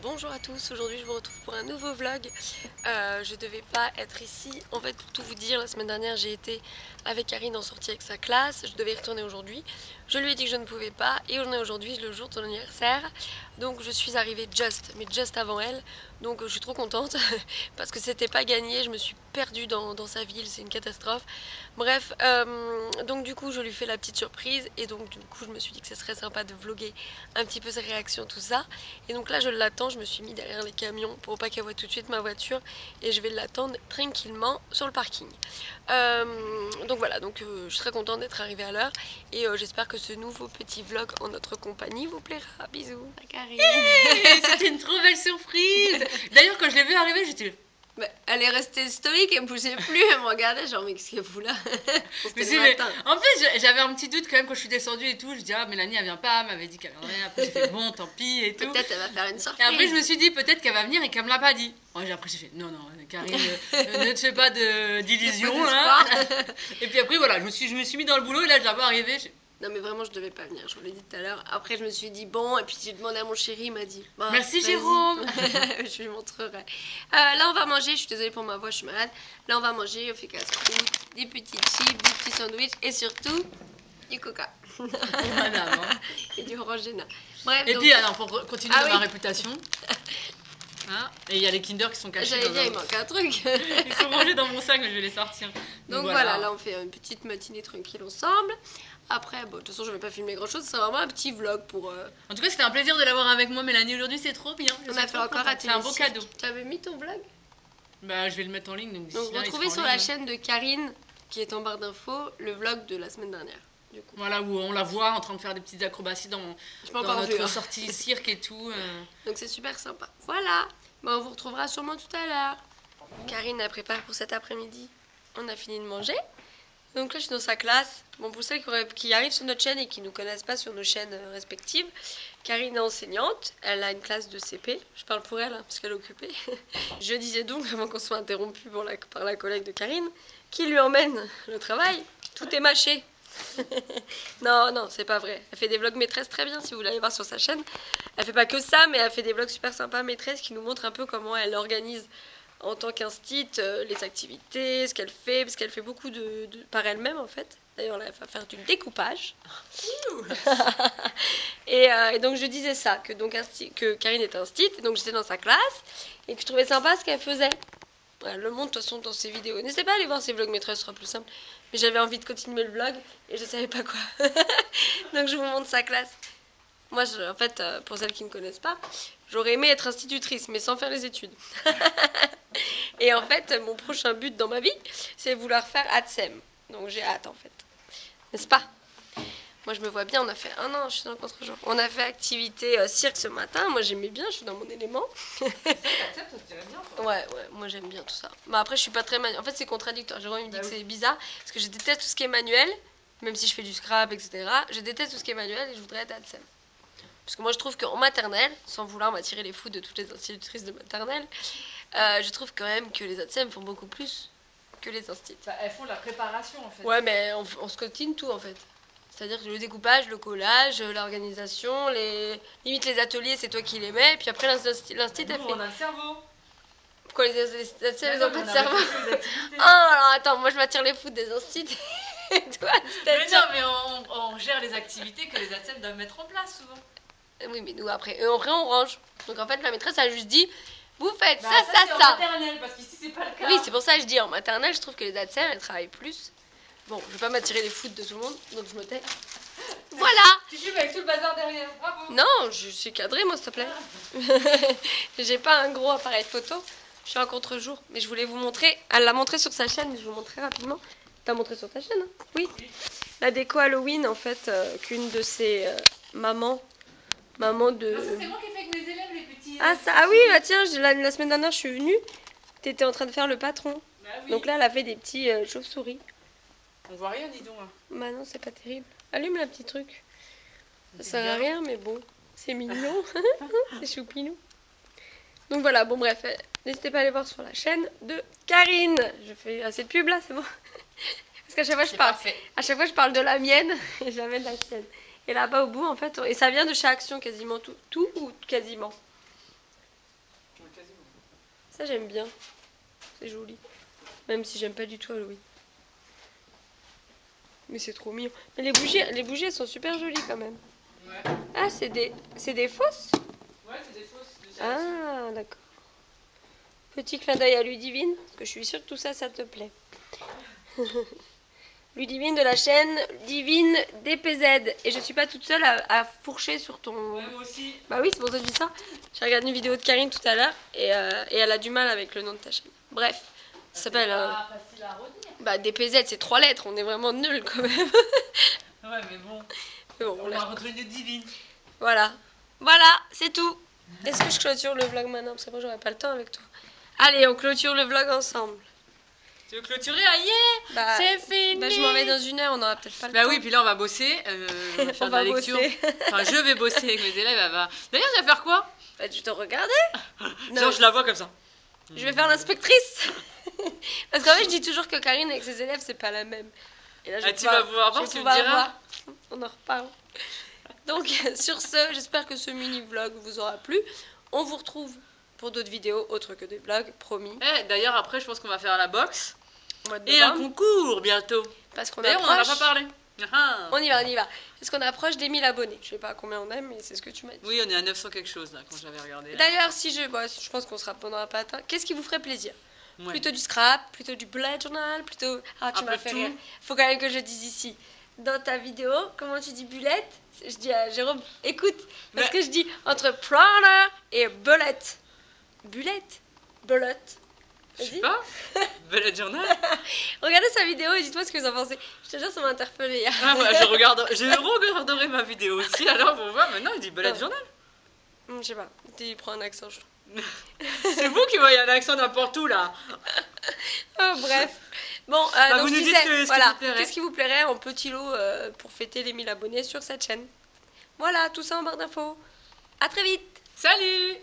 Bonjour à tous, aujourd'hui je vous retrouve pour un nouveau vlog. Je devais pas être ici, en fait pour tout vous dire, la semaine dernière j'ai été avec Karine en sortie avec sa classe, je devais y retourner aujourd'hui. Je lui ai dit que je ne pouvais pas et on est aujourd'hui le jour de son anniversaire. Donc je suis arrivée mais just avant elle. Donc je suis trop contente parce que c'était pas gagné, je me suis perdue dans sa ville, c'est une catastrophe. Bref, donc du coup je lui fais la petite surprise et donc du coup je me suis dit que ce serait sympa de vlogger un petit peu ses réactions, tout ça. Et donc là je l'attends, je me suis mis derrière les camions pour pas qu'elle voie tout de suite ma voiture et je vais l'attendre tranquillement sur le parking. Donc voilà, je suis très contente d'être arrivée à l'heure et j'espère que ce nouveau petit vlog en notre compagnie vous plaira. Bisous, Karine. Hey, c'était une trop belle surprise. D'ailleurs, quand je l'ai vue arriver, j'étais. Elle est restée stoïque, elle ne bougeait plus, elle me regardait genre mais qu'est-ce que vous là. C'était le Mais matin. en plus, j'avais un petit doute quand même quand je suis descendue et tout. Je dis, ah, Mélanie, elle vient pas, elle m'avait dit qu'elle viendrait. Après, j'ai fait, bon, tant pis et tout. Peut-être elle va faire une Et après, je surprise. me suis dit, peut-être qu'elle va venir et qu'elle me l'a pas dit. Après, j'ai fait, non, non, Karine, ne te fais pas d'illusions, là. Et puis après, voilà, je me suis mis dans le boulot et là, je la vois arriver. Non mais vraiment je devais pas venir, je vous l'ai dit tout à l'heure. Après je me suis dit bon, et puis j'ai demandé à mon chéri, il m'a dit bah Merci, Jérôme. vas-y, je lui montrerai. Là on va manger, je suis désolée pour ma voix, je suis malade. Là on va manger, on fait casse-croûte, des petits chips, des petits sandwichs et surtout du coca. Pour madame. Hein. Et du orangina. Bref, Et donc... puis, alors, pour continuer Ah dans oui, ma réputation, hein, et il y a les Kinder qui sont cachés j'allais dans dire un. il manque un truc. Ils sont rangés dans mon sac, mais je vais les sortir. Donc Donc voilà, voilà. là on fait une petite matinée tranquille ensemble. Après, bon, de toute façon je vais pas filmer grand chose, c'est vraiment un petit vlog pour... En tout cas, c'était un plaisir de l'avoir avec moi, Mélanie. Aujourd'hui, c'est trop bien. Je On suis a fait trop encore contente. un C'est un beau télécirque. cadeau. Tu avais mis ton vlog? Bah, je vais le mettre en ligne, donc d'ici Donc là, il sera retrouvez en sur ligne. la Hein. chaîne de Karine, qui est en barre d'infos, le vlog de la semaine dernière. Du coup. Voilà, où on la voit en train de faire des petites acrobaties Je pas dans encore vu. notre Hein. sortie cirque et tout. Donc c'est super sympa. Voilà. Bah, on vous retrouvera sûrement tout à l'heure. Karine a préparé pour cet après-midi. On a fini de manger. Donc là, je suis dans sa classe. Bon, pour celles qui arrivent sur notre chaîne et qui ne nous connaissent pas sur nos chaînes respectives, Karine est enseignante. Elle a une classe de CP. Je parle pour elle, hein, parce qu'elle est occupée. Je disais donc, avant qu'on soit interrompu par la collègue de Karine, qui lui emmène le travail. Tout est mâché. Non, non, c'est pas vrai. Elle fait des vlogs maîtresses très bien si vous l'allez voir sur sa chaîne. Elle fait pas que ça, mais elle fait des vlogs super sympas maîtresses qui nous montrent un peu comment elle organise en tant qu'instit les activités, ce qu'elle fait, parce qu'elle fait beaucoup par elle-même en fait. D'ailleurs, elle va faire du découpage. Et donc je disais ça, que Karine était instit, et donc j'étais dans sa classe, et que je trouvais sympa ce qu'elle faisait. Elle le montre de toute façon dans ses vidéos. N'hésitez pas à aller voir ses vlogs maîtresses, ce sera plus simple. Mais j'avais envie de continuer le vlog et je savais pas quoi. Donc je vous montre sa classe. Moi, en fait, pour celles qui ne connaissent pas, j'aurais aimé être institutrice, mais sans faire les études. Et en fait, mon prochain but dans ma vie, c'est vouloir faire ATSEM. Donc j'ai hâte en fait. N'est-ce pas? Moi, je me vois bien, on a fait un an, je suis dans le contre-jour. On a fait activité cirque ce matin. Moi, j'aimais bien, je suis dans mon élément. Ouais, moi j'aime bien tout ça. Bah après, je suis pas très manuelle. En fait, c'est contradictoire. Jérôme il me dit que c'est bizarre parce que je déteste tout ce qui est manuel, même si je fais du scrap, etc. Je déteste tout ce qui est manuel et je voudrais être ATSEM. Parce que moi, je trouve qu'en maternelle, sans vouloir m'attirer les foudres de toutes les institutrices de maternelle, je trouve quand même que les ATSEM font beaucoup plus que les instituts. Bah, elles font la préparation en fait. Ouais, mais on scotine tout en fait. C'est-à-dire que le découpage, le collage, l'organisation, limite les ateliers, c'est toi qui les mets, puis après l'instit, Bah, elle fait. nous, on a le cerveau. Pourquoi les ATSEM, Bah ils non, ont mais pas de on a cerveau? réfléchi aux activités. Oh, alors attends, moi je m'attire les foudres des instituts. Et toi, Mais c'est-à-dire. non, mais on gère les activités que les ATSEM doivent mettre en place souvent. Oui, mais nous après, après on range. Donc en fait, la maîtresse a juste dit vous faites Bah, ça, c'est en ça. maternelle, parce qu'ici, c'est pas le cas. Oui, c'est pour ça que je dis en maternelle, je trouve que les ATSEM elles travaillent plus. Bon, je vais pas m'attirer les foudres de tout le monde, donc je me tais. Voilà! Tu filmes avec tout le bazar derrière, bravo. Non, je suis cadrée, moi, s'il te plaît. J'ai pas un gros appareil photo. Je suis en contre-jour. Mais je voulais vous montrer. Elle l'a montré sur sa chaîne, mais je vous montrer rapidement. T'as montré sur ta chaîne, hein? Oui. La déco Halloween, en fait, qu'une de ses maman de. Non, ça, c'est moi qui ai fait avec mes élèves, les petits. Ah, ça, ah oui, bah tiens, la semaine dernière, je suis venue. T'étais en train de faire le patron. Bah oui. Donc là, elle a fait des petits chauves-souris. On voit rien, dis donc. Hein. Bah non, c'est pas terrible. Allume la petit truc. Ça C'est sert à bien. rien, mais bon. C'est mignon. C'est choupinou. Donc voilà, bon bref, n'hésitez pas à aller voir sur la chaîne de Karine. Je fais assez de pub là, c'est bon. Parce qu'à chaque fois je parle de la mienne et jamais de la sienne. Et là-bas au bout en fait, et ça vient de chez Action quasiment tout ou quasiment. Ouais, quasiment. Ça j'aime bien. C'est joli. Même si j'aime pas du tout Halloween. Mais c'est trop mignon. Mais les bougies elles sont super jolies quand même. Ouais. Ah, c'est des fausses? Ouais, c'est des fausses de sélection. Ah, d'accord. Petit clin d'œil à Ludivine, parce que je suis sûre que tout ça, ça te plaît. Ludivine de la chaîne Divine DPZ. Et je suis pas toute seule à fourcher sur ton... Ouais, moi aussi. Bah oui, c'est pour ça que je dis ça. J'ai regardé une vidéo de Karine tout à l'heure et elle a du mal avec le nom de ta chaîne. Bref, ça s'appelle... Ah, facile à retenir. Bah DPZ, c'est 3 lettres, on est vraiment nuls quand même. Ouais, mais bon. Mais bon, On a retenu divine. voilà. Voilà, c'est tout. Est-ce que je clôture le vlog maintenant? Parce que moi, j'aurai pas le temps avec toi. Allez, on clôture le vlog ensemble. Tu veux clôturer? Ah yeah, Bah, c'est fini. bah, je m'en vais dans 1 heure, on aura peut-être pas le Bah temps. oui, puis là on va bosser, on va faire On de va la lecture. bosser. Enfin, je vais bosser avec mes élèves. D'ailleurs, tu vas faire quoi? Bah, tu te regardais? Non, Genre, je la vois comme ça. je vais faire l'inspectrice. Parce qu'en fait, je dis toujours que Karine avec ses élèves, c'est pas la même. Et là, Ah, tu vas pouvoir je voir, vais tu me pouvoir diras. voir. On en reparle. Donc, sur ce, j'espère que ce mini-vlog vous aura plu. On vous retrouve pour d'autres vidéos autres que des vlogs, promis. D'ailleurs, après, je pense qu'on va faire la boxe Au mois de et un novembre. concours bientôt. Parce qu'on D'ailleurs, on en a approche. pas parlé. Ah. On y va, on y va. Parce qu'on approche des 1000 abonnés. Je sais pas combien on est, mais c'est ce que tu m'as dit. Oui, on est à 900 quelque chose là, quand j'avais regardé. Là. D'ailleurs, si je pense on n'aura pas atteint. Qu'est-ce qui vous ferait plaisir? Ouais. Plutôt du scrap, plutôt du bullet journal, plutôt... Ah, tu Un m'as peu fait de rire. tout. Faut quand même que je dise ici. Dans ta vidéo, comment tu dis bullet? Je dis à Jérôme, écoute, parce Mais- que je dis entre prana et bullet. Bullet? Bullet. Je sais Vas-y. pas. Bullet journal. Regardez sa vidéo et dites-moi ce que vous en pensez. Je te jure, ça m'a interpellée hier. Ah, ouais, je regarderai ma vidéo aussi. Alors, pour voir, maintenant, il dit bullet Ah. journal. Je sais pas, il prend un accent, je trouve. C'est vous qui voyez un accent n'importe où là. Oh, bref. Bon, Bah, donc vous je nous dites disais, ce qui voilà, vous plairait. qu'est-ce qui vous plairait en petit lot pour fêter les 1000 abonnés sur cette chaîne? Voilà, tout ça en barre d'infos. À très vite. Salut.